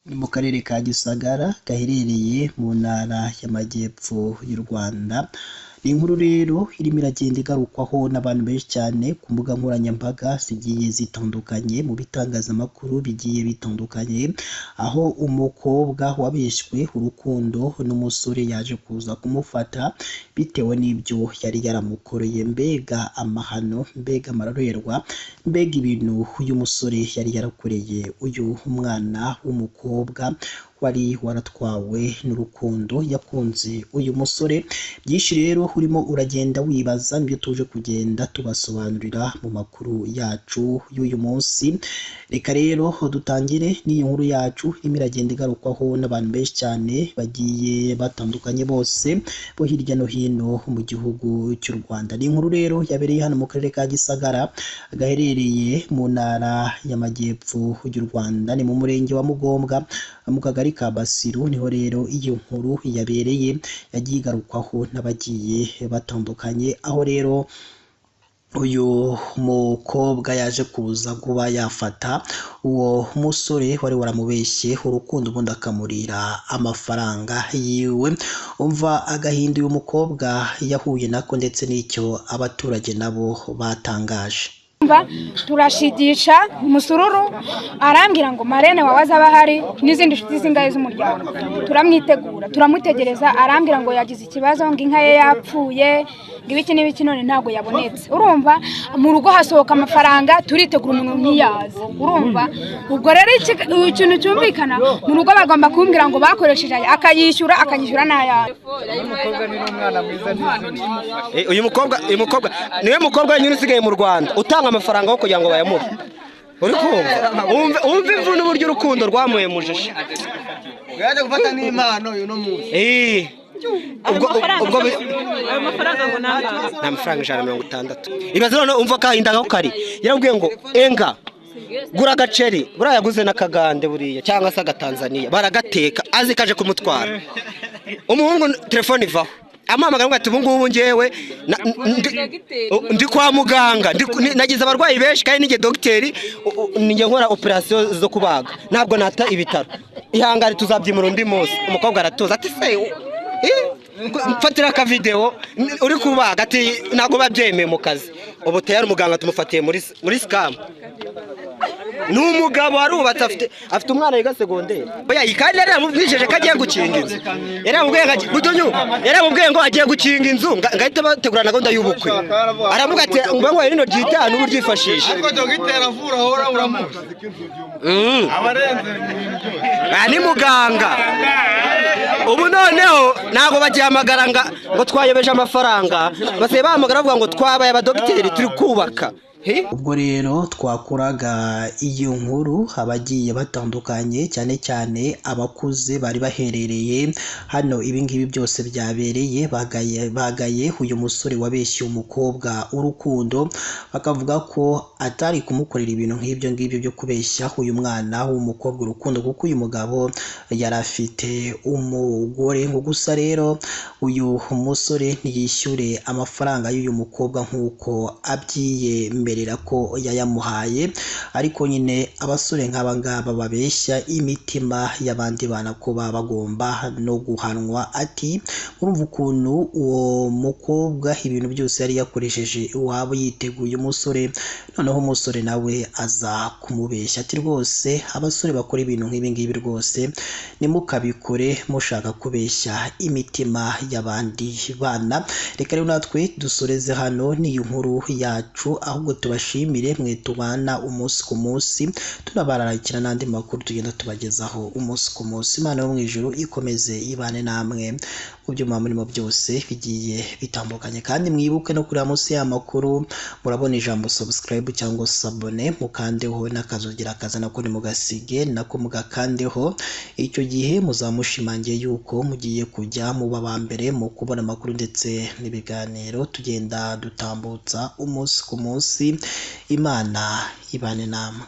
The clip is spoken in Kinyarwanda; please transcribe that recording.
Ni mu karere ka Gisagara gaherereye mu ntara y'Amajyepfo y'u Rwanda. Ni inkuru rero irimo iragenda igarukwaho n'abantu benshi cyane ku mbuga nkoranyambaga zigiye zitandukanye, mu bitangazamakuru bigiye bitandukanye, aho umukobwa wabeshywe urukundo n'umusore yaje kuza kumufata bitewe n'ibyo yari yaramukoreye. Mbega amahano, mbega amarorerwa, mbega ibintu uyu musore yari yarakoreye uyu mwana w'umukobwa wari waratwawe n'urukundo yakunze uyu musore. Byinshi rero urimo uragenda wibaza nibyo tuje kugenda tubasobanurira mu makuru yacu y'uyu munsi. Reka rero dutangire n'iyi nkuru yacu irimo iragenda igarukwaho n'abantu benshi cyane bagiye batandukanye bose bo hirya no hino mu gihugu cy'u Rwanda. Ni inkuru rero yabereye hano mu karere ka Gisagara gaherereye mu ntara y'Amajyepfo y'u Rwanda, ni mu murenge wa Mugombwa mu kagari ka Basiru. Niho rero iyo nkuru yabereye, yagiye igarukwaho n'abagiye batandukanye, aho rero uyu mukobwa yaje kuza kuba yafata uwo musore wari waramubeshye urukundo, ubundi akamurira amafaranga yiwe. Umva agahinda uyu mukobwa yahuye nako ndetse n'icyo abaturage nabo batangaje. Turashigisha umusururu, arambwira ngo marene wawe azaba ahari n'izindi nshuti zingahe z'umuryango. Turamwitegura, turamutegereza, arambwira ngo yagize ikibazo, ngo inka ye yapfuye, ngo ibiki n'ibiki, none ntabwo yabonetse. Urumva mu rugo hasohoka amafaranga, turitegura umuntu ntiyaza. Urumva ubwo rero ikintu cyumvikana, mu rugo bagomba kumbwira ngo bakoresheje akayishyura, akanyishyura n'ayawe. Uyu mukobwa niwe mukobwa wenyine usigaye mu Rwanda utanga amafaranga yo kugira ngo bayamuhe. Uri kumva? Umva imvu n'uburyo urukundo rwamuye mujisha. Yaje gufata n'impano uyu no munsi. Ubwo amafaranga ngo nta mafaranga 160. Ibaze none umva kahinda aho kari. Yarambwiye ngo enga gura agaceri, buriya yaguze n'akagande buriya cyangwa se agatanzania, baragateka azi kaje kumutwara. Umuhungu telefone ivaho amamagara ngo ati ubu ngubu ngewe ndi kwa muganga, nagize abarwayi benshi kandi nige dogiteri, ninge nkora operation zo kubaga, ntabwo nata ibitaro, ihangare tuzabyimura undi munsi. Umukobwa aratoza ati se mfatira aka video uri kubaga, ati ntabwo babyemeye mu kazi. Ubu tayari muganga tumufatiye muri scam. N'umugabo arubatse afite umwana yiga segonderi. Oya ikandi yari yamubwijeje ko agiye gukinga inzu. Yaramubwiye ngo agiye gukinga inzu, ngahita bategura na gahunda y'ubukwe. Aravuga ati ngo rino ryitanu uryifashisha. Ariko dogiteri avura hora uramuzi. Abarenze ni muganga. Ubu noneho ntago bagihamagara ngo twayobeje amafaranga, basiye bahamagara bavuga ngo twabaye abadogiteri turi kubaka. Ubwo rero twakuraga iyo nkuru abagiye batandukanye, cyane cyane abakuze bari baherereye hano ibingibi byose byabereye, bagaye uyu musore wabeshye umukobwa urukundo, bakavuga ko atari kumukorera ibintu nk'ibyo ngibyo byo kubeshya uyu mwana w'umukobwa urukundo, kuko uyu mugabo yari afite umugore. ngo gusa rero uyu musore ntiyishyure amafaranga y'uyu mukobwa nk'uko abyiyemerera ko yayamuhaye. Ariko nyine abasore nk'aba ngaba babeshya imitima y'abandi bana ko baba bagomba no guhanwa. Ati urumva ukuntu uwo mukobwa ibintu byose yari yakoresheje iwabo yiteguye umusore, noneho umusore nawe aza kumubeshya. Ati rwose abasore bakora ibintu nk'ibi ngibi rwose nimukabikore mushaka kubeshya imitima y'abandi bana. Reka rero natwe dusoreze hano n'iyi nkuru yacu, ahubwo tubashimire mwe tubana umunsi ku munsi, tunabararikira n'andi makuru tugenda tubagezaho umunsi ku munsi. Imana yo mu ijuru ikomeze ibane namwe mu byo murimo byose bigiye bitandukanye, kandi mwibuke no kureba munsi y'amakuru murabona ijambo subscribe cyangwa sabone, mukandeho n'akazugira kaza nako nimugasige nako mugakandeho. Icyo gihe muzamushimangiye yuko mugiye kujya muba ba mbere mu kubona amakuru ndetse n'ibiganiro tugenda dutambutsa umunsi ku munsi. Imana ibane namwe.